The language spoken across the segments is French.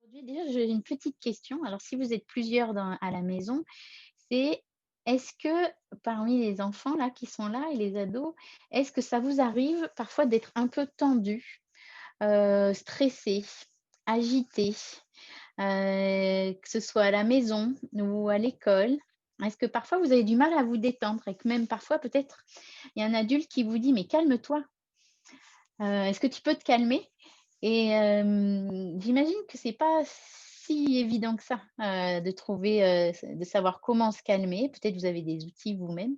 Aujourd'hui, déjà, j'ai une petite question. Alors, si vous êtes plusieurs à la maison, c'est est-ce que parmi les enfants là qui sont là et les ados, est-ce que ça vous arrive parfois d'être un peu tendu, stressé, agité, que ce soit à la maison ou à l'école? Est-ce que parfois vous avez du mal à vous détendre et que même parfois peut-être il y a un adulte qui vous dit: «Mais calme-toi, est-ce que tu peux te calmer?» Et j'imagine que c'est pas si évident que ça, de trouver, de savoir comment se calmer. Peut-être vous avez des outils vous-même,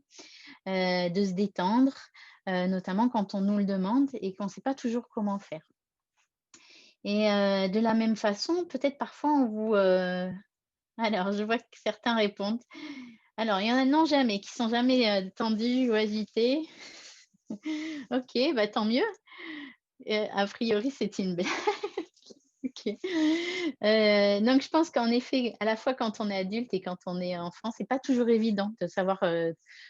de se détendre, notamment quand on nous le demande et qu'on ne sait pas toujours comment faire. Et de la même façon, peut-être parfois on vous, alors je vois que certains répondent. Alors il y en a non jamais, qui sont jamais, tendus ou agités. OK, bah, tant mieux. A priori c'est une blague. OK. Donc je pense qu'en effet, à la fois quand on est adulte et quand on est enfant, c'est pas toujours évident de savoir,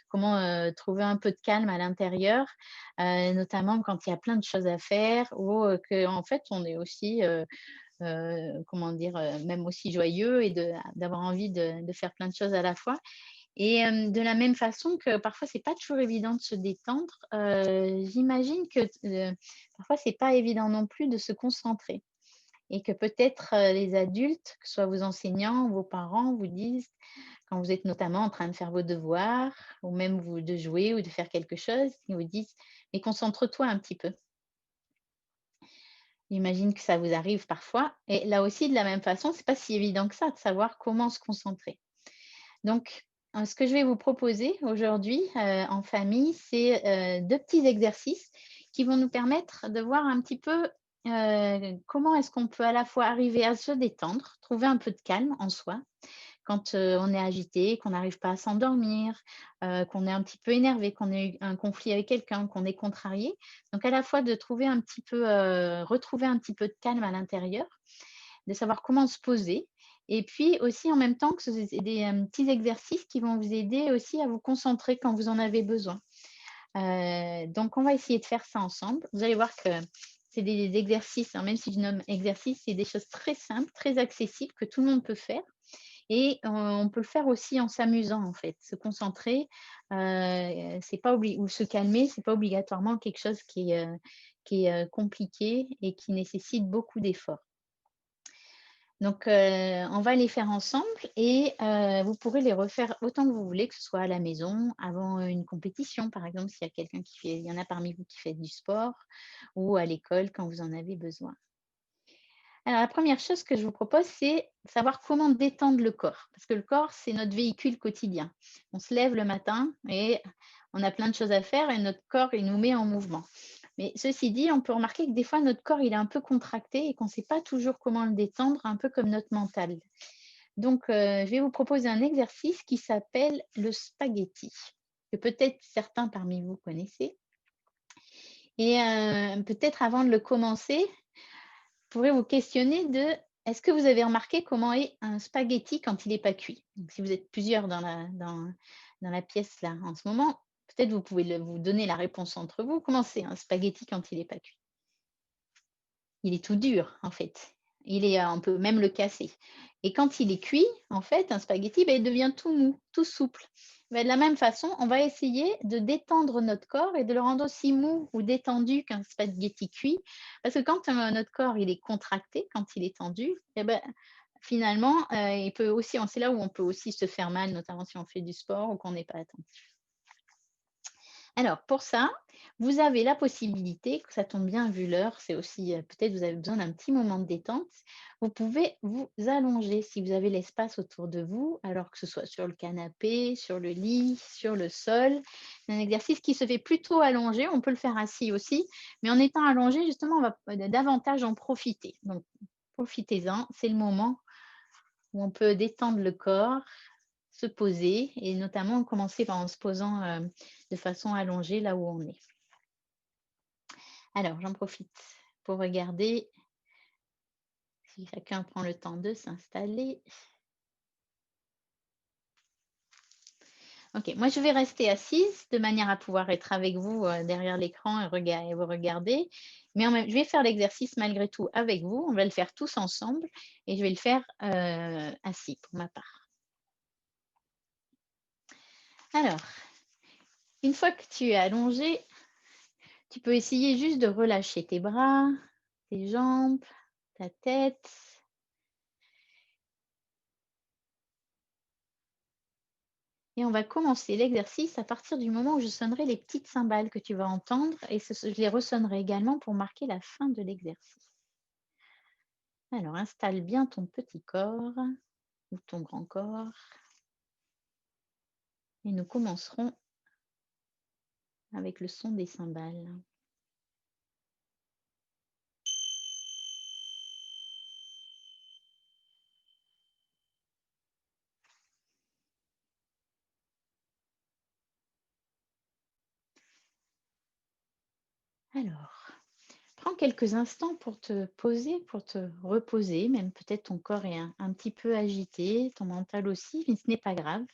comment, trouver un peu de calme à l'intérieur, notamment quand il y a plein de choses à faire ou, qu'en fait on est aussi, comment dire? Même aussi joyeux et d'avoir envie de faire plein de choses à la fois et de la même façon que parfois c'est pas toujours évident de se détendre, j'imagine que parfois c'est pas évident non plus de se concentrer. Et que peut-être, les adultes, que ce soit vos enseignants ou vos parents, vous disent, quand vous êtes notamment en train de faire vos devoirs ou même vous de jouer ou de faire quelque chose, ils vous disent: «Mais concentre-toi un petit peu». J'imagine que ça vous arrive parfois et là aussi de la même façon, c'est pas si évident que ça de savoir comment se concentrer. Donc, ce que je vais vous proposer aujourd'hui, en famille, c'est, 2 petits exercices qui vont nous permettre de voir un petit peu, comment est-ce qu'on peut à la fois arriver à se détendre, trouver un peu de calme en soi quand, on est agité, qu'on n'arrive pas à s'endormir, qu'on est un petit peu énervé, qu'on a eu un conflit avec quelqu'un, qu'on est contrarié. Donc à la fois de trouver un petit peu, retrouver un petit peu de calme à l'intérieur, de savoir comment se poser et puis aussi en même temps que c'est des, petits exercices qui vont vous aider aussi à vous concentrer quand vous en avez besoin. Donc on va essayer de faire ça ensemble. Vous allez voir que c'est des exercices, hein, même si je nomme exercices, c'est des choses très simples, très accessibles que tout le monde peut faire et on peut le faire aussi en s'amusant en fait. Se concentrer, c'est pas ou se calmer, c'est pas obligatoirement quelque chose qui est compliqué et qui nécessite beaucoup d'efforts. Donc, on va les faire ensemble et vous pourrez les refaire autant que vous voulez, que ce soit à la maison, avant, une compétition, par exemple, s'il y a quelqu'un qui fait il y en a parmi vous qui fait du sport ou à l'école quand vous en avez besoin. Alors la première chose que je vous propose, c'est savoir comment détendre le corps, parce que le corps, c'est notre véhicule quotidien. On se lève le matin et on a plein de choses à faire et notre corps, il nous met en mouvement. Mais ceci dit, on peut remarquer que des fois, notre corps, il est un peu contracté et qu'on ne sait pas toujours comment le détendre, un peu comme notre mental. Donc, je vais vous proposer un exercice qui s'appelle le spaghetti, que peut-être certains parmi vous connaissez. Et peut-être avant de le commencer, pourrais vous questionner de est-ce que vous avez remarqué comment est un spaghetti quand il n'est pas cuit? Donc si vous êtes plusieurs dans la pièce là en ce moment, peut-être vous pouvez vous donner la réponse entre vous. Comment c'est un spaghetti quand il n'est pas cuit? Il est tout dur en fait. On peut même le casser et quand il est cuit, en fait, un spaghetti, il devient tout mou, tout souple. De la même façon, on va essayer de détendre notre corps et de le rendre aussi mou ou détendu qu'un spaghetti cuit. Parce que quand, notre corps, il est contracté, quand il est tendu finalement, il peut aussi c'est là où on peut aussi se faire mal, notamment si on fait du sport ou qu'on n'est pas attentif. Alors pour ça, vous avez la possibilité, que ça tombe bien vu l'heure, c'est aussi, peut-être vous avez besoin d'un petit moment de détente. Vous pouvez vous allonger si vous avez l'espace autour de vous, alors que ce soit sur le canapé, sur le lit, sur le sol. C'est un exercice qui se fait plutôt allongé, on peut le faire assis aussi, mais en étant allongé justement, on va davantage en profiter. Donc profitez-en, c'est le moment où on peut détendre le corps, se poser et notamment commencer en se posant, de façon allongée là où on est. Alors j'en profite pour regarder si chacun prend le temps de s'installer. OK, moi je vais rester assise de manière à pouvoir être avec vous, derrière l'écran et vous regarder. Mais je vais faire l'exercice malgré tout avec vous. On va le faire tous ensemble et je vais le faire, assis pour ma part. Alors, une fois que tu es allongé, tu peux essayer juste de relâcher tes bras, tes jambes, ta tête. Et on va commencer l'exercice à partir du moment où je sonnerai les petites cymbales que tu vas entendre et je les ressonnerai également pour marquer la fin de l'exercice. Alors, installe bien ton petit corps ou ton grand corps et nous commencerons avec le son des cymbales. Alors, prends quelques instants pour te poser, pour te reposer, même peut-être ton corps est un petit peu agité, ton mental aussi, mais ce n'est pas grave.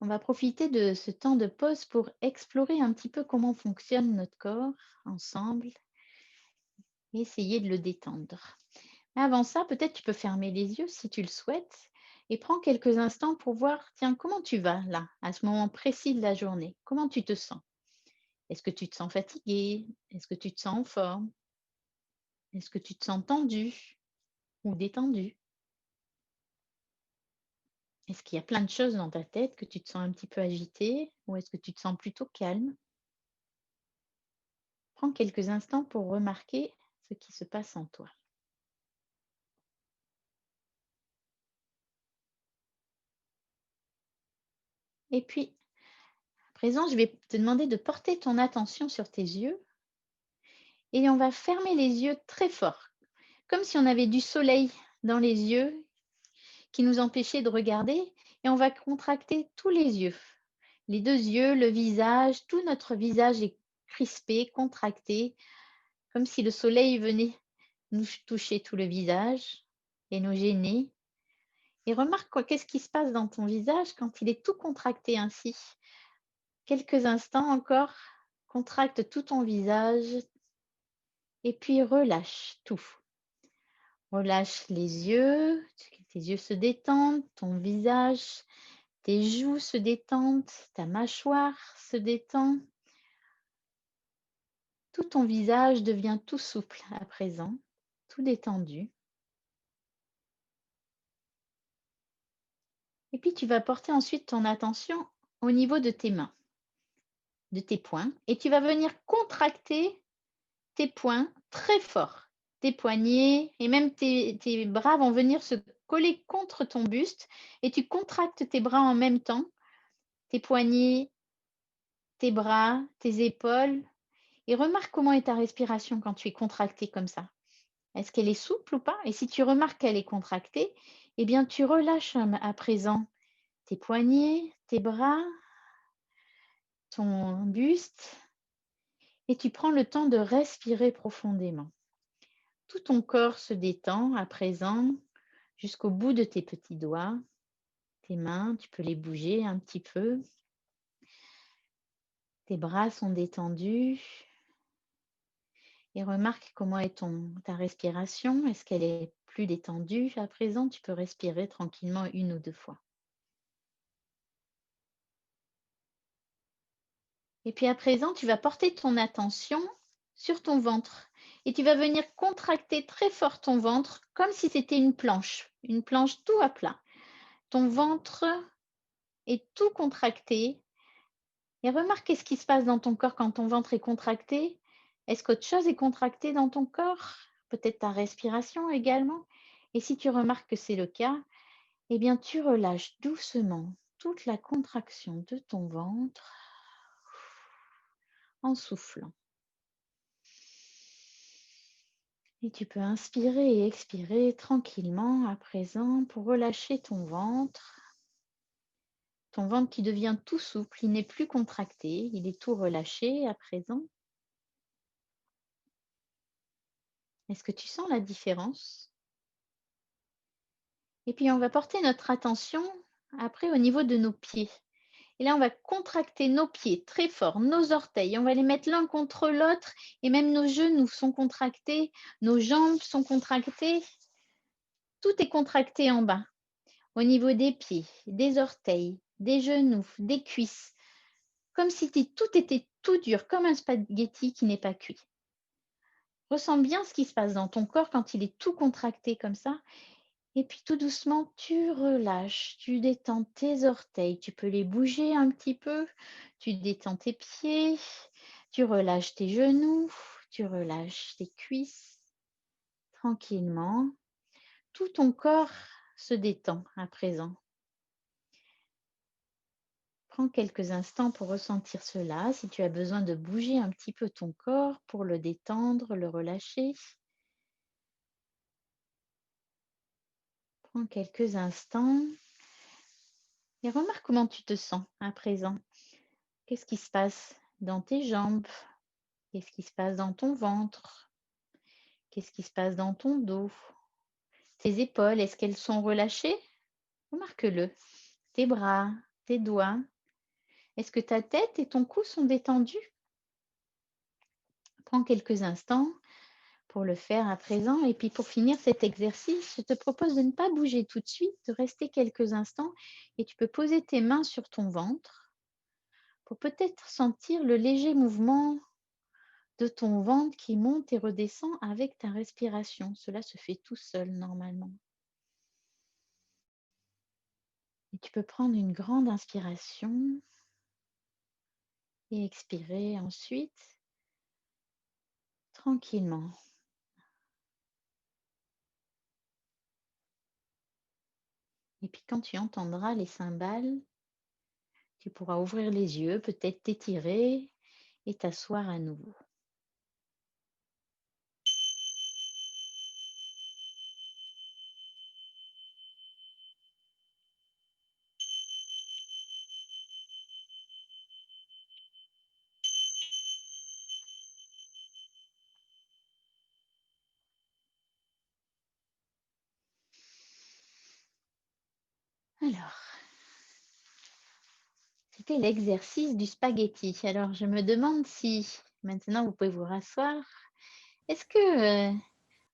On va profiter de ce temps de pause pour explorer un petit peu comment fonctionne notre corps ensemble et essayer de le détendre. Mais avant ça, peut-être tu peux fermer les yeux si tu le souhaites et prends quelques instants pour voir, tiens, comment tu vas là, à ce moment précis de la journée? Comment tu te sens? Est-ce que tu te sens fatigué? Est-ce que tu te sens en forme? Est-ce que tu te sens tendu ou détendu? Est-ce qu'il y a plein de choses dans ta tête que tu te sens un petit peu agité ou est-ce que tu te sens plutôt calme? Prends quelques instants pour remarquer ce qui se passe en toi. Et puis, à présent, je vais te demander de porter ton attention sur tes yeux et on va fermer les yeux très fort, comme si on avait du soleil dans les yeux qui nous empêchait de regarder et on va contracter tous les yeux. Les deux yeux, le visage, tout notre visage est crispé, contracté, comme si le soleil venait nous toucher tout le visage et nous gêner. Et remarque qu'est-ce qui se passe dans ton visage quand il est tout contracté ainsi. Quelques instants encore, contracte tout ton visage et puis relâche tout. Relâche les yeux, tes yeux se détendent, ton visage, tes joues se détendent, ta mâchoire se détend. Tout ton visage devient tout souple à présent, tout détendu. Et puis tu vas porter ensuite ton attention au niveau de tes mains, de tes poings, et tu vas venir contracter tes poings très fort. Tes poignets et même tes bras vont venir se coller contre ton buste et tu contractes tes bras en même temps, tes poignets, tes bras, tes épaules. Et remarque comment est ta respiration quand tu es contracté comme ça. Est-ce qu'elle est souple ou pas? Et si tu remarques qu'elle est contractée, eh bien tu relâches à présent tes poignets, tes bras, ton buste et tu prends le temps de respirer profondément. Tout ton corps se détend à présent jusqu'au bout de tes petits doigts, tes mains, tu peux les bouger un petit peu. Tes bras sont détendus et remarque comment est ta respiration. Est-ce qu'elle est plus détendue à présent? Tu peux respirer tranquillement une ou deux fois. Et puis à présent, tu vas porter ton attention sur ton ventre et tu vas venir contracter très fort ton ventre comme si c'était une planche tout à plat. Ton ventre est tout contracté et remarque ce qui se passe dans ton corps quand ton ventre est contracté. Est-ce qu'autre chose est contracté dans ton corps? Peut-être ta respiration également. Et si tu remarques que c'est le cas, eh bien tu relâches doucement toute la contraction de ton ventre en soufflant. Et tu peux inspirer et expirer tranquillement à présent pour relâcher ton ventre qui devient tout souple, il n'est plus contracté, il est tout relâché à présent. Est-ce que tu sens la différence? Et puis on va porter notre attention après au niveau de nos pieds. Et là, on va contracter nos pieds très fort, nos orteils, on va les mettre l'un contre l'autre et même nos genoux sont contractés, nos jambes sont contractées. Tout est contracté en bas, au niveau des pieds, des orteils, des genoux, des cuisses, comme si tout était tout dur, comme un spaghetti qui n'est pas cuit. Ressens bien ce qui se passe dans ton corps quand il est tout contracté comme ça. Et puis tout doucement, tu relâches, tu détends tes orteils, tu peux les bouger un petit peu, tu détends tes pieds, tu relâches tes genoux, tu relâches tes cuisses tranquillement. Tout ton corps se détend à présent. Prends quelques instants pour ressentir cela. Si tu as besoin de bouger un petit peu ton corps pour le détendre, le relâcher, prends quelques instants et remarque comment tu te sens à présent. Qu'est-ce qui se passe dans tes jambes? Qu'est-ce qui se passe dans ton ventre? Qu'est-ce qui se passe dans ton dos? Tes épaules, est-ce qu'elles sont relâchées? Remarque-le. Tes bras, tes doigts. Est-ce que ta tête et ton cou sont détendus? Prends quelques instants pour le faire à présent. Et puis pour finir cet exercice, je te propose de ne pas bouger tout de suite, de rester quelques instants et tu peux poser tes mains sur ton ventre pour peut-être sentir le léger mouvement de ton ventre qui monte et redescend avec ta respiration. Cela se fait tout seul normalement. Et tu peux prendre une grande inspiration et expirer ensuite tranquillement. Et puis quand tu entendras les cymbales, tu pourras ouvrir les yeux, peut-être t'étirer et t'asseoir à nouveau. Alors, c'était l'exercice du spaghetti. Alors, je me demande si maintenant vous pouvez vous rasseoir. Est-ce que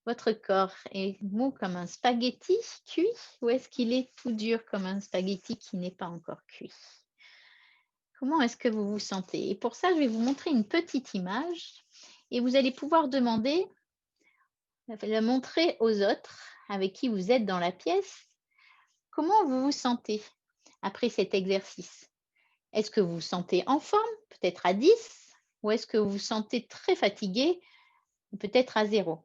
votre corps est mou comme un spaghetti cuit ou est-ce qu'il est tout dur comme un spaghetti qui n'est pas encore cuit? Comment est-ce que vous vous sentez? Et pour ça, je vais vous montrer une petite image et vous allez pouvoir demander, la montrer aux autres avec qui vous êtes dans la pièce. Comment vous vous sentez après cet exercice? Est-ce que vous vous sentez en forme, peut-être à 10, ou est-ce que vous vous sentez très fatigué, peut-être à 0?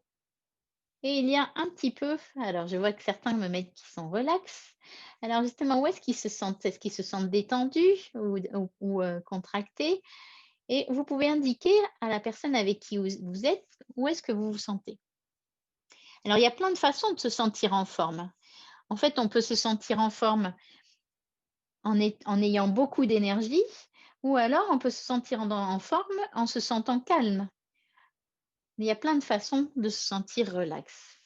Et il y a un petit peu, alors je vois que certains me mettent qu'ils sont relax. Alors justement, où est-ce qu'ils se sentent? Est-ce qu'ils se sentent détendus ou contractés? Et vous pouvez indiquer à la personne avec qui vous êtes où est-ce que vous vous sentez. Alors, il y a plein de façons de se sentir en forme. En fait, on peut se sentir en forme en ayant beaucoup d'énergie ou alors on peut se sentir en forme en se sentant calme. Il y a plein de façons de se sentir relax.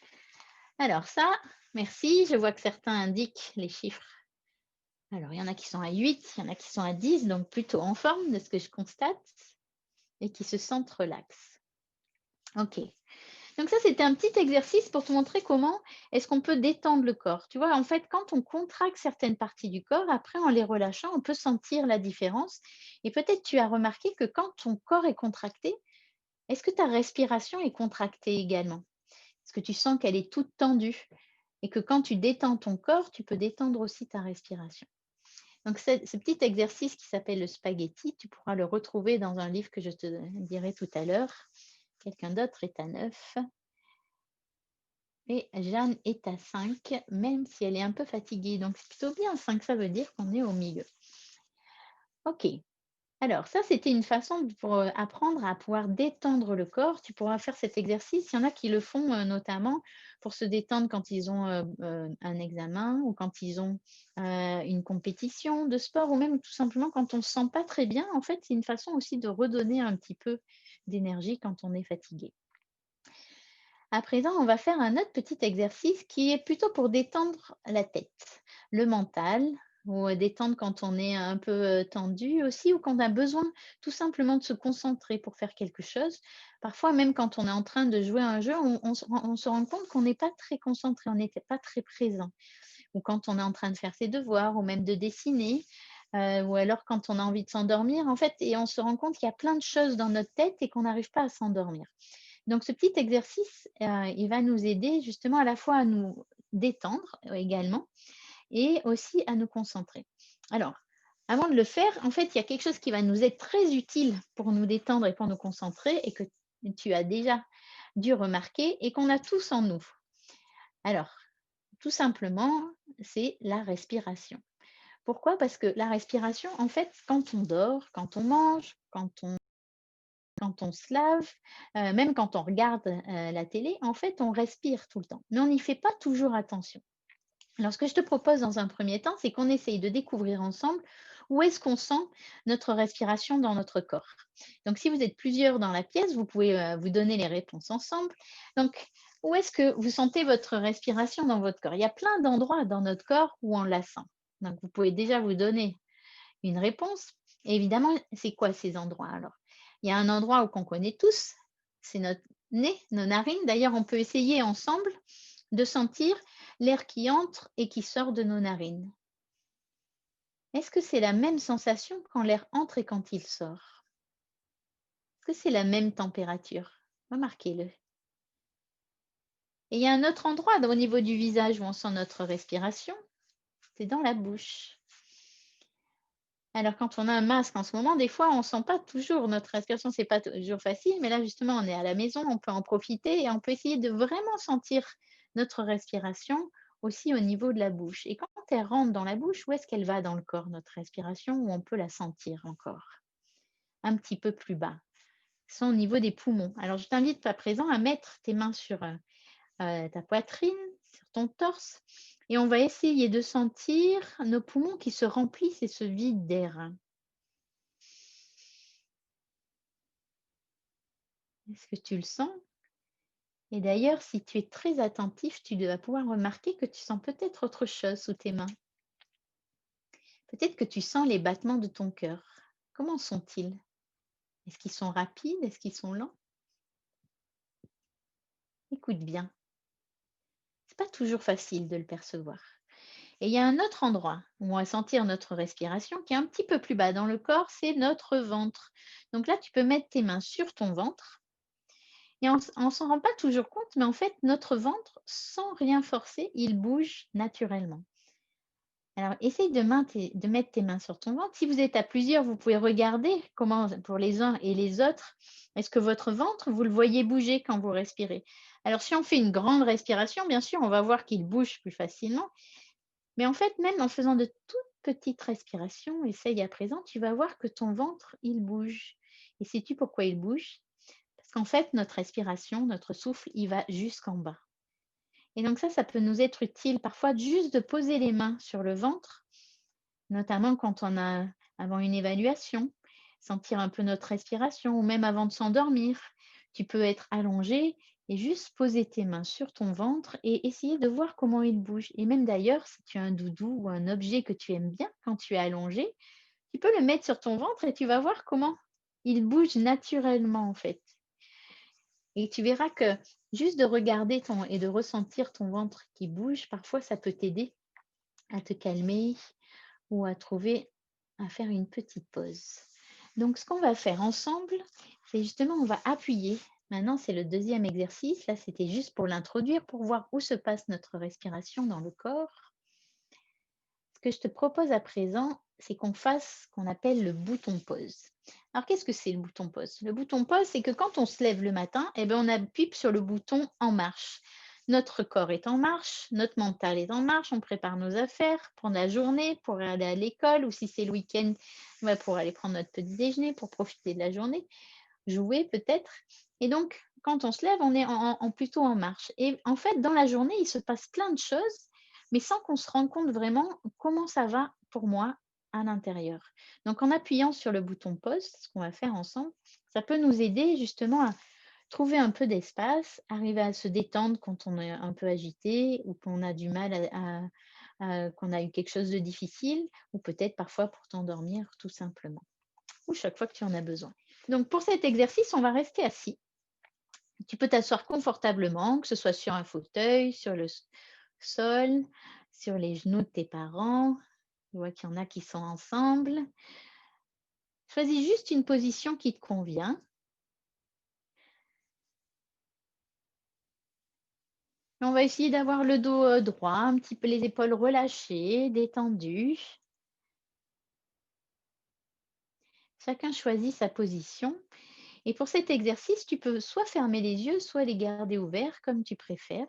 Alors ça, merci. Je vois que certains indiquent les chiffres. Alors, il y en a qui sont à 8, il y en a qui sont à 10, donc plutôt en forme de ce que je constate et qui se sentent relax. OK. Donc ça, c'était un petit exercice pour te montrer comment est-ce qu'on peut détendre le corps. Tu vois, en fait, quand on contracte certaines parties du corps, après, en les relâchant, on peut sentir la différence. Et peut-être tu as remarqué que quand ton corps est contracté, est-ce que ta respiration est contractée également? Est-ce que tu sens qu'elle est toute tendue? Et que quand tu détends ton corps, tu peux détendre aussi ta respiration. Donc, ce petit exercice qui s'appelle le spaghetti, tu pourras le retrouver dans un livre que je te dirai tout à l'heure. Quelqu'un d'autre est à 9. Et Jeanne est à 5, même si elle est un peu fatiguée. Donc, c'est plutôt bien. 5, ça veut dire qu'on est au milieu. OK. Alors, ça, c'était une façon pour apprendre à pouvoir détendre le corps. Tu pourras faire cet exercice. Il y en a qui le font notamment pour se détendre quand ils ont un examen ou quand ils ont une compétition de sport ou même tout simplement quand on ne se sent pas très bien. En fait, c'est une façon aussi de redonner un petit peu d'énergie quand on est fatigué. À présent, on va faire un autre petit exercice qui est plutôt pour détendre la tête, le mental, ou détendre quand on est un peu, tendu aussi ou quand on a besoin tout simplement de se concentrer pour faire quelque chose. Parfois, même quand on est en train de jouer à un jeu, on se rend compte qu'on n'est pas très concentré, on n'était pas très présent. Ou quand on est en train de faire ses devoirs ou même de dessiner, ou alors quand on a envie de s'endormir, en fait et on se rend compte qu'il y a plein de choses dans notre tête et qu'on n'arrive pas à s'endormir. Donc ce petit exercice, il va nous aider justement à la fois à nous détendre, également et aussi à nous concentrer. Alors, avant de le faire, en fait, il y a quelque chose qui va nous être très utile pour nous détendre et pour nous concentrer et que tu as déjà dû remarquer et qu'on a tous en nous. Alors, tout simplement, c'est la respiration. Pourquoi? Parce que la respiration, en fait, quand on dort, quand on mange, quand on se lave, même quand on regarde, la télé, en fait, on respire tout le temps, mais on n'y fait pas toujours attention. Alors, ce que je te propose dans un premier temps, c'est qu'on essaye de découvrir ensemble où est-ce qu'on sent notre respiration dans notre corps. Donc, si vous êtes plusieurs dans la pièce, vous pouvez vous donner les réponses ensemble. Donc, où est-ce que vous sentez votre respiration dans votre corps? Il y a plein d'endroits dans notre corps où on la sent. Donc, vous pouvez déjà vous donner une réponse. Et évidemment, c'est quoi ces endroits alors? Il y a un endroit qu'on connaît tous, c'est notre nez, nos narines. D'ailleurs, on peut essayer ensemble de sentir l'air qui entre et qui sort de nos narines. Est-ce que c'est la même sensation quand l'air entre et quand il sort? Est-ce que c'est la même température? Remarquez-le. Et il y a un autre endroit au niveau du visage où on sent notre respiration, c'est dans la bouche. Alors quand on a un masque en ce moment, des fois on ne sent pas toujours notre respiration, c'est pas toujours facile, mais là justement on est à la maison, on peut en profiter et on peut essayer de vraiment sentir notre respiration aussi au niveau de la bouche. Et quand elle rentre dans la bouche, où est-ce qu'elle va dans le corps, notre respiration, où on peut la sentir encore? Un petit peu plus bas, c'est au niveau des poumons. Alors je t'invite à présent à mettre tes mains sur ta poitrine, sur ton torse, et on va essayer de sentir nos poumons qui se remplissent et se vident d'air. Est-ce que tu le sens? Et d'ailleurs, si tu es très attentif, tu dois pouvoir remarquer que tu sens peut-être autre chose sous tes mains. Peut-être que tu sens les battements de ton cœur. Comment sont-ils? Est-ce qu'ils sont rapides? Est-ce qu'ils sont lents? Écoute bien. C'est pas toujours facile de le percevoir. Et il y a un autre endroit où on va sentir notre respiration qui est un petit peu plus bas dans le corps, c'est notre ventre. Donc là, tu peux mettre tes mains sur ton ventre et on s'en rend pas toujours compte, mais en fait, notre ventre, sans rien forcer, il bouge naturellement. Alors, essaye de mettre tes mains sur ton ventre. Si vous êtes à plusieurs, vous pouvez regarder comment, pour les uns et les autres, est-ce que votre ventre, vous le voyez bouger quand vous respirez? Alors, si on fait une grande respiration, bien sûr, on va voir qu'il bouge plus facilement. Mais en fait, même en faisant de toutes petites respirations, essaye à présent, tu vas voir que ton ventre, il bouge. Et sais-tu pourquoi il bouge? Parce qu'en fait, notre respiration, notre souffle, il va jusqu'en bas. Et donc ça peut nous être utile parfois juste de poser les mains sur le ventre, notamment quand on a avant une évaluation, sentir un peu notre respiration ou même avant de s'endormir. Tu peux être allongé et juste poser tes mains sur ton ventre et essayer de voir comment il bouge. Et même d'ailleurs, si tu as un doudou ou un objet que tu aimes bien quand tu es allongé, tu peux le mettre sur ton ventre et tu vas voir comment il bouge naturellement en fait. Et tu verras que juste de regarder et de ressentir ton ventre qui bouge, parfois ça peut t'aider à te calmer ou à faire une petite pause. Donc, ce qu'on va faire ensemble, c'est justement, on va appuyer. Maintenant, c'est le deuxième exercice. Là, c'était juste pour l'introduire, pour voir où se passe notre respiration dans le corps. Ce que je te propose à présent, c'est qu'on fasse ce qu'on appelle le bouton pause. Alors, qu'est-ce que c'est le bouton pause? Le bouton pause, c'est que quand on se lève le matin, eh bien, on appuie sur le bouton en marche. Notre corps est en marche, notre mental est en marche, on prépare nos affaires pour la journée, pour aller à l'école ou si c'est le week-end, pour aller prendre notre petit déjeuner, pour profiter de la journée, jouer peut-être. Et donc, quand on se lève, on est plutôt en marche. Et en fait, dans la journée, il se passe plein de choses, mais sans qu'on se rende compte vraiment comment ça va pour moi à l'intérieur. Donc, en appuyant sur le bouton pause, ce qu'on va faire ensemble, ça peut nous aider justement à trouver un peu d'espace, arriver à se détendre quand on est un peu agité ou qu'on a du mal qu'on a eu quelque chose de difficile ou peut-être parfois pour t'endormir tout simplement ou chaque fois que tu en as besoin. Donc pour cet exercice, on va rester assis. Tu peux t'asseoir confortablement, que ce soit sur un fauteuil, sur le sol, sur les genoux de tes parents. Je vois qu'il y en a qui sont ensemble. Choisis juste une position qui te convient. Et on va essayer d'avoir le dos droit, un petit peu les épaules relâchées, détendues. Chacun choisit sa position. Et pour cet exercice, tu peux soit fermer les yeux, soit les garder ouverts, comme tu préfères.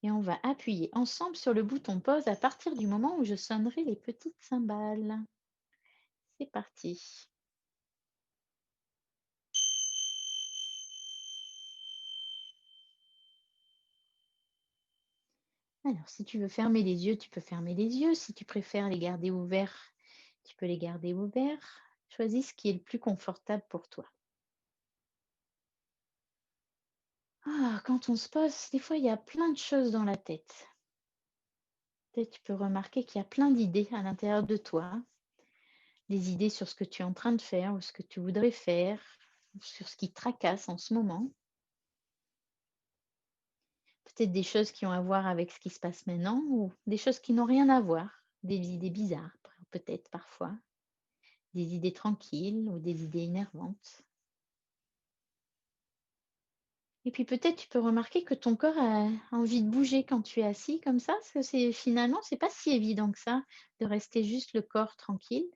Et on va appuyer ensemble sur le bouton pause à partir du moment où je sonnerai les petites cymbales. C'est parti. Alors, si tu veux fermer les yeux, tu peux fermer les yeux. Si tu préfères les garder ouverts, tu peux les garder ouverts. Choisis ce qui est le plus confortable pour toi. Ah, quand on se pose, des fois, il y a plein de choses dans la tête. Peut-être tu peux remarquer qu'il y a plein d'idées à l'intérieur de toi. Des idées sur ce que tu es en train de faire ou ce que tu voudrais faire, ou sur ce qui te tracasse en ce moment. Peut-être des choses qui ont à voir avec ce qui se passe maintenant ou des choses qui n'ont rien à voir. Des idées bizarres, peut-être parfois. Des idées tranquilles ou des idées énervantes. Et puis peut-être tu peux remarquer que ton corps a envie de bouger quand tu es assis comme ça, parce que c'est pas si évident que ça de rester juste le corps tranquille.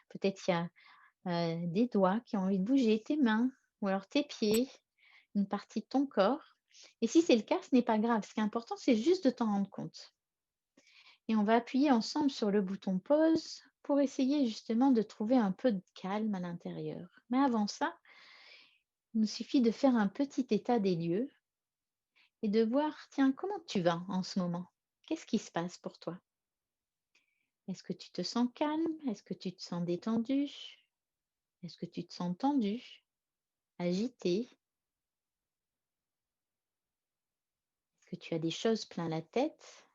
Peut-être il y a des doigts qui ont envie de bouger, tes mains ou alors tes pieds, une partie de ton corps. Et si c'est le cas, ce n'est pas grave. Ce qui est important, c'est juste de t'en rendre compte. Et on va appuyer ensemble sur le bouton pause pour essayer justement de trouver un peu de calme à l'intérieur. Mais avant ça, il nous suffit de faire un petit état des lieux et de voir, tiens, comment tu vas en ce moment? Qu'est-ce qui se passe pour toi? Est-ce que tu te sens calme? Est-ce que tu te sens détendu? Est-ce que tu te sens tendu, agité? Est-ce que tu as des choses plein la tête?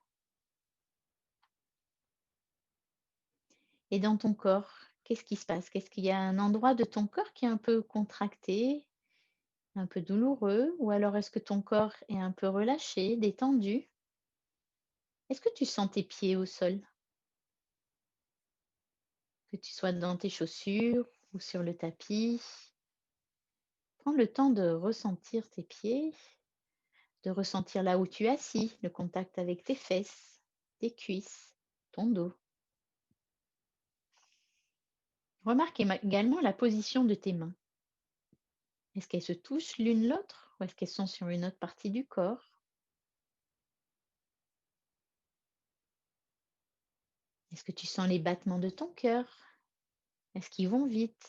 Et dans ton corps, qu'est-ce qui se passe? Qu'est-ce qu'il y a un endroit de ton corps qui est un peu contracté, un peu douloureux? Ou alors est-ce que ton corps est un peu relâché, détendu? Est-ce que tu sens tes pieds au sol? Que tu sois dans tes chaussures ou sur le tapis? Prends le temps de ressentir tes pieds, de ressentir là où tu es assis, le contact avec tes fesses, tes cuisses, ton dos. Remarque également la position de tes mains. Est-ce qu'elles se touchent l'une l'autre ou est-ce qu'elles sont sur une autre partie du corps? Est-ce que tu sens les battements de ton cœur? Est-ce qu'ils vont vite?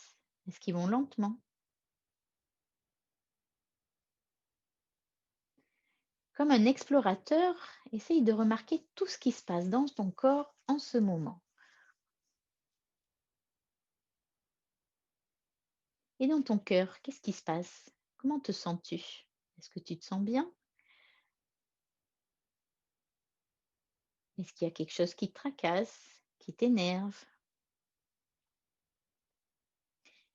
Est-ce qu'ils vont lentement? Comme un explorateur, essaye de remarquer tout ce qui se passe dans ton corps en ce moment. Et dans ton cœur, qu'est-ce qui se passe? Comment te sens-tu? Est-ce que tu te sens bien? Est-ce qu'il y a quelque chose qui te tracasse, qui t'énerve?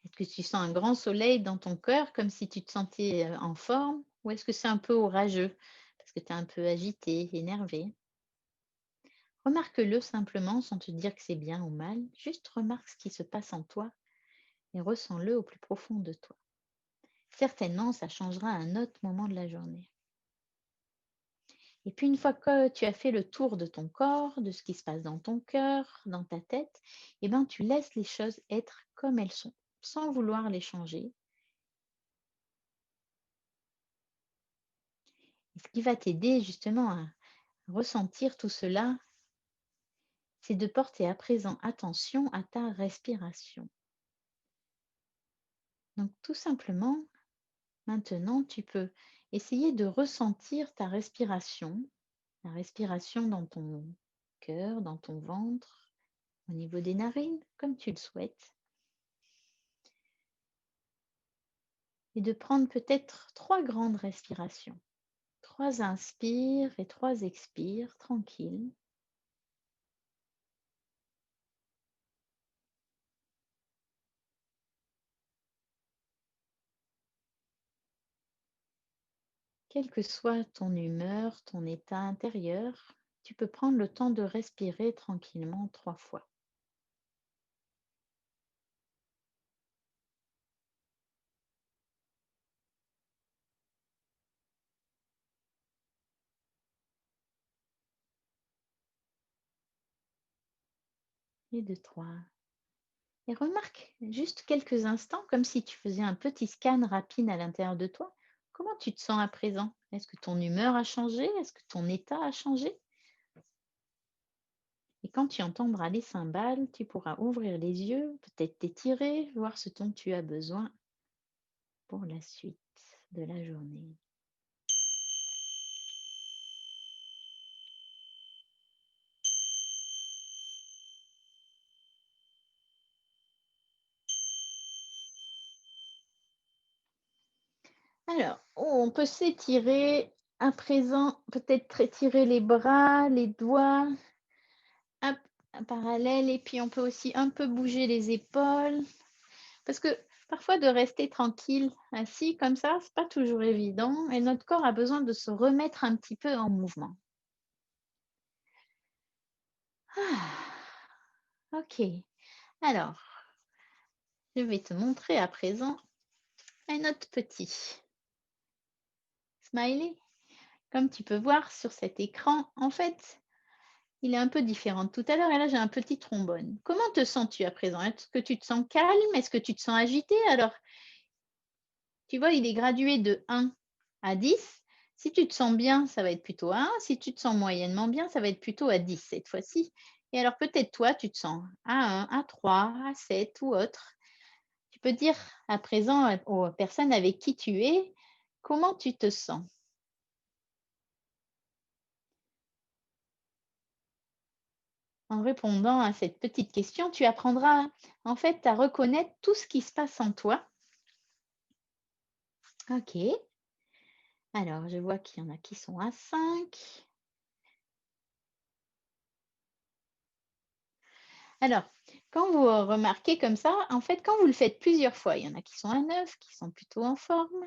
Est-ce que tu sens un grand soleil dans ton cœur comme si tu te sentais en forme? Ou est-ce que c'est un peu orageux parce que tu es un peu agité, énervé? Remarque-le simplement sans te dire que c'est bien ou mal. Juste remarque ce qui se passe en toi et ressens-le au plus profond de toi. Certainement, ça changera à un autre moment de la journée. Et puis une fois que tu as fait le tour de ton corps, de ce qui se passe dans ton cœur, dans ta tête, eh ben, tu laisses les choses être comme elles sont, sans vouloir les changer. Et ce qui va t'aider justement à ressentir tout cela, c'est de porter à présent attention à ta respiration. Donc tout simplement, maintenant, tu peux essayer de ressentir ta respiration, la respiration dans ton cœur, dans ton ventre, au niveau des narines, comme tu le souhaites. Et de prendre peut-être 3 grandes respirations. 3 inspires et 3 expires, tranquille. Quelle que soit ton humeur, ton état intérieur, tu peux prendre le temps de respirer tranquillement 3 fois. Et de 3. Et remarque juste quelques instants, comme si tu faisais un petit scan rapide à l'intérieur de toi. Comment tu te sens à présent? Est-ce que ton humeur a changé? Est-ce que ton état a changé? Et quand tu entendras les cymbales, tu pourras ouvrir les yeux, peut-être t'étirer, voir ce dont tu as besoin pour la suite de la journée. Alors, on peut s'étirer à présent, peut-être étirer les bras, les doigts, hop, en parallèle, et puis on peut aussi un peu bouger les épaules. Parce que parfois de rester tranquille, assis comme ça, c'est pas toujours évident et notre corps a besoin de se remettre un petit peu en mouvement. Ah, OK. Alors, je vais te montrer à présent un autre petit smiley. Comme tu peux voir sur cet écran, en fait, il est un peu différent de tout à l'heure et là, j'ai un petit trombone. Comment te sens-tu à présent? Est-ce que tu te sens calme? Est-ce que tu te sens agité? Alors, tu vois, il est gradué de 1 à 10. Si tu te sens bien, ça va être plutôt à 1. Si tu te sens moyennement bien, ça va être plutôt à 10 cette fois-ci. Et alors peut-être toi, tu te sens à 1, à 3, à 7 ou autre. Tu peux dire à présent aux personnes avec qui tu es, comment tu te sens. En répondant à cette petite question, tu apprendras en fait à reconnaître tout ce qui se passe en toi. Ok. Alors, je vois qu'il y en a qui sont à 5. Alors, quand vous remarquez comme ça, en fait, quand vous le faites plusieurs fois, il y en a qui sont à 9, qui sont plutôt en forme.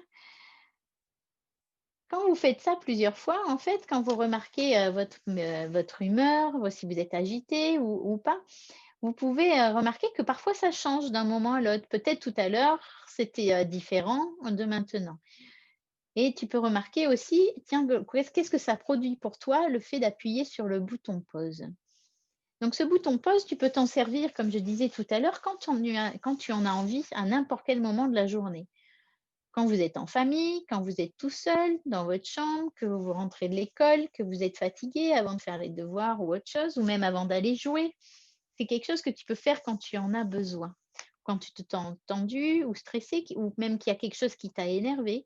Quand vous faites ça plusieurs fois, en fait, quand vous remarquez votre humeur, si vous êtes agité ou pas, vous pouvez remarquer que parfois ça change d'un moment à l'autre. Peut-être tout à l'heure, c'était différent de maintenant. Et tu peux remarquer aussi, tiens, qu'est-ce que ça produit pour toi, le fait d'appuyer sur le bouton pause. Donc ce bouton pause, tu peux t'en servir, comme je disais tout à l'heure, quand tu en as envie à n'importe quel moment de la journée. Quand vous êtes en famille, quand vous êtes tout seul dans votre chambre, que vous rentrez de l'école, que vous êtes fatigué avant de faire les devoirs ou autre chose, ou même avant d'aller jouer. C'est quelque chose que tu peux faire quand tu en as besoin. Quand tu te sens tendu ou stressé, ou même qu'il y a quelque chose qui t'a énervé,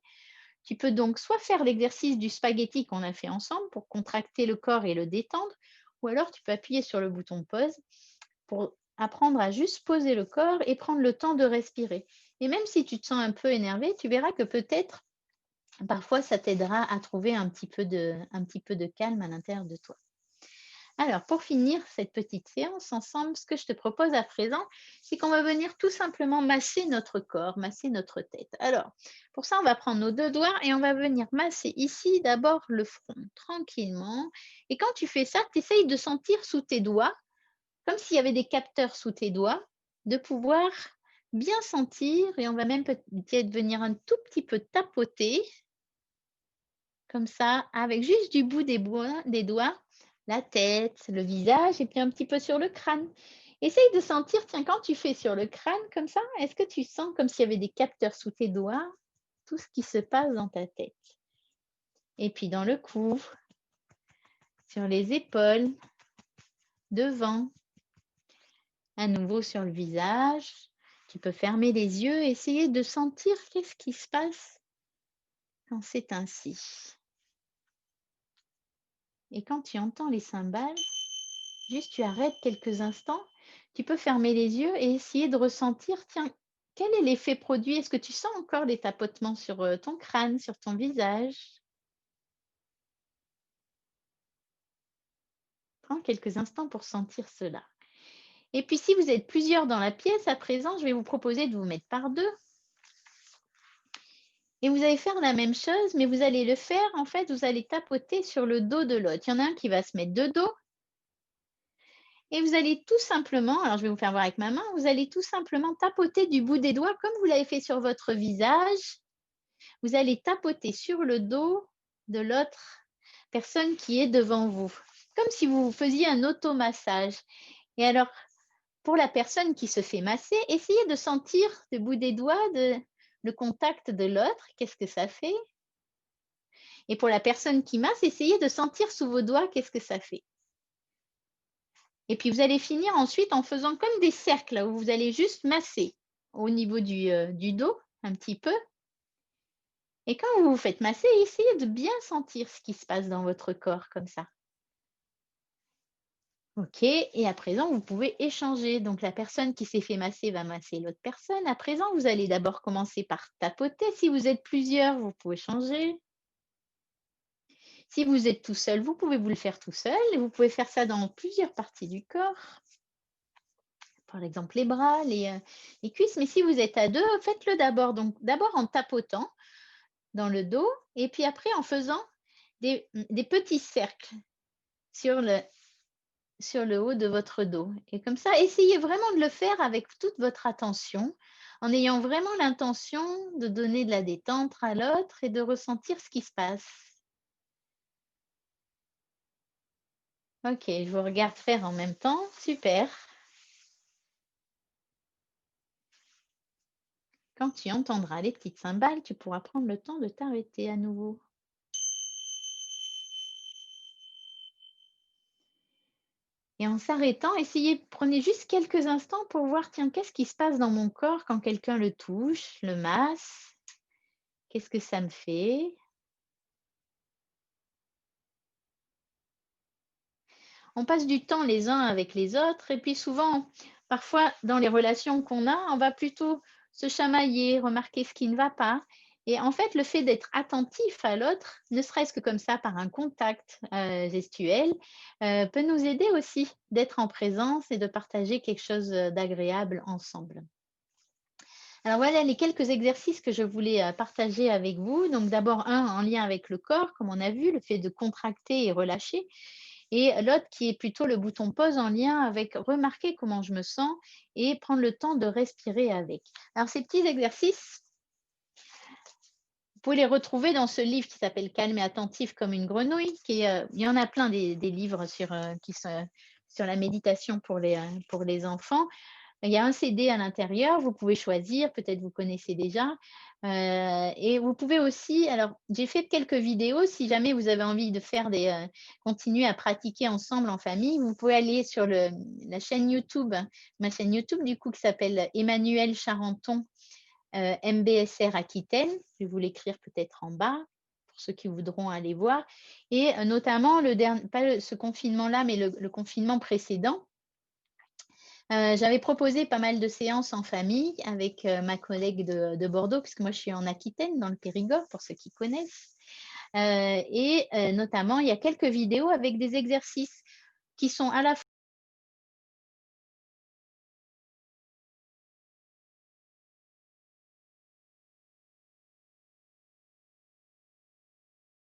tu peux donc soit faire l'exercice du spaghetti qu'on a fait ensemble pour contracter le corps et le détendre, ou alors tu peux appuyer sur le bouton pause pour apprendre à juste poser le corps et prendre le temps de respirer. Et même si tu te sens un peu énervé, tu verras que peut-être parfois ça t'aidera à trouver un petit peu de calme à l'intérieur de toi. Alors, pour finir cette petite séance ensemble, ce que je te propose à présent, c'est qu'on va venir tout simplement masser notre corps, masser notre tête. Alors, pour ça, on va prendre nos deux doigts et on va venir masser ici d'abord le front, tranquillement. Et quand tu fais ça, tu essayes de sentir sous tes doigts, comme s'il y avait des capteurs sous tes doigts, de pouvoir bien sentir et on va même peut-être venir un tout petit peu tapoter comme ça, avec juste du bout des doigts, la tête, le visage et puis un petit peu sur le crâne. Essaye de sentir, tiens, quand tu fais sur le crâne comme ça, est-ce que tu sens comme s'il y avait des capteurs sous tes doigts, tout ce qui se passe dans ta tête? Et puis dans le cou, sur les épaules, devant, à nouveau sur le visage. Tu peux fermer les yeux et essayer de sentir qu'est-ce qui se passe quand c'est ainsi. Et quand tu entends les cymbales, juste, tu arrêtes quelques instants, tu peux fermer les yeux et essayer de ressentir, tiens, quel est l'effet produit? Est-ce que tu sens encore les tapotements sur ton crâne, sur ton visage? Prends quelques instants pour sentir cela. Et puis, si vous êtes plusieurs dans la pièce, à présent, je vais vous proposer de vous mettre par deux. Et vous allez faire la même chose, mais vous allez le faire, en fait, vous allez tapoter sur le dos de l'autre. Il y en a un qui va se mettre de dos. Et vous allez tout simplement, alors je vais vous faire voir avec ma main, vous allez tout simplement tapoter du bout des doigts comme vous l'avez fait sur votre visage. Vous allez tapoter sur le dos de l'autre personne qui est devant vous, comme si vous faisiez un automassage. Et alors, pour la personne qui se fait masser, essayez de sentir le bout des doigts le contact de l'autre. Qu'est-ce que ça fait? Et pour la personne qui masse, essayez de sentir sous vos doigts qu'est-ce que ça fait. Et puis vous allez finir ensuite en faisant comme des cercles où vous allez juste masser au niveau du dos un petit peu. Et quand vous vous faites masser, essayez de bien sentir ce qui se passe dans votre corps comme ça. OK, et à présent, vous pouvez échanger. Donc la personne qui s'est fait masser va masser l'autre personne. À présent, vous allez d'abord commencer par tapoter. Si vous êtes plusieurs, vous pouvez changer. Si vous êtes tout seul, vous pouvez vous le faire tout seul. Et vous pouvez faire ça dans plusieurs parties du corps. Par exemple, les bras, les cuisses. Mais si vous êtes à deux, faites-le d'abord. Donc d'abord en tapotant dans le dos et puis après en faisant des petits cercles sur le haut de votre dos. Et comme ça, essayez vraiment de le faire avec toute votre attention, en ayant vraiment l'intention de donner de la détente à l'autre et de ressentir ce qui se passe. Ok, je vous regarde faire en même temps. Super. Quand tu entendras les petites cymbales, tu pourras prendre le temps de t'arrêter à nouveau. Et en s'arrêtant, prenez juste quelques instants pour voir, tiens, qu'est-ce qui se passe dans mon corps quand quelqu'un le touche, le masse? Qu'est-ce que ça me fait? On passe du temps les uns avec les autres et puis souvent, parfois dans les relations qu'on a, on va plutôt se chamailler, remarquer ce qui ne va pas. Et en fait, le fait d'être attentif à l'autre, ne serait-ce que comme ça par un contact gestuel, peut nous aider aussi d'être en présence et de partager quelque chose d'agréable ensemble. Alors voilà les quelques exercices que je voulais partager avec vous. Donc d'abord un en lien avec le corps, comme on a vu, le fait de contracter et relâcher. Et l'autre qui est plutôt le bouton pause en lien avec remarquer comment je me sens et prendre le temps de respirer avec. Alors ces petits exercices, vous pouvez les retrouver dans ce livre qui s'appelle Calme et attentif comme une grenouille. Il y en a plein des livres qui sont sur la méditation pour les enfants. Il y a un CD à l'intérieur, vous pouvez choisir, peut-être vous connaissez déjà. Et vous pouvez aussi, alors j'ai fait quelques vidéos, si jamais vous avez envie de faire continuer à pratiquer ensemble en famille, vous pouvez aller sur la chaîne YouTube, ma chaîne YouTube du coup qui s'appelle Emmanuel Charenton, MBSR Aquitaine. Je vais vous l'écrire peut-être en bas pour ceux qui voudront aller voir. Et notamment, pas ce confinement-là, mais le confinement précédent, j'avais proposé pas mal de séances en famille avec ma collègue de Bordeaux, puisque moi je suis en Aquitaine, dans le Périgord, pour ceux qui connaissent. Et notamment, il y a quelques vidéos avec des exercices qui sont à la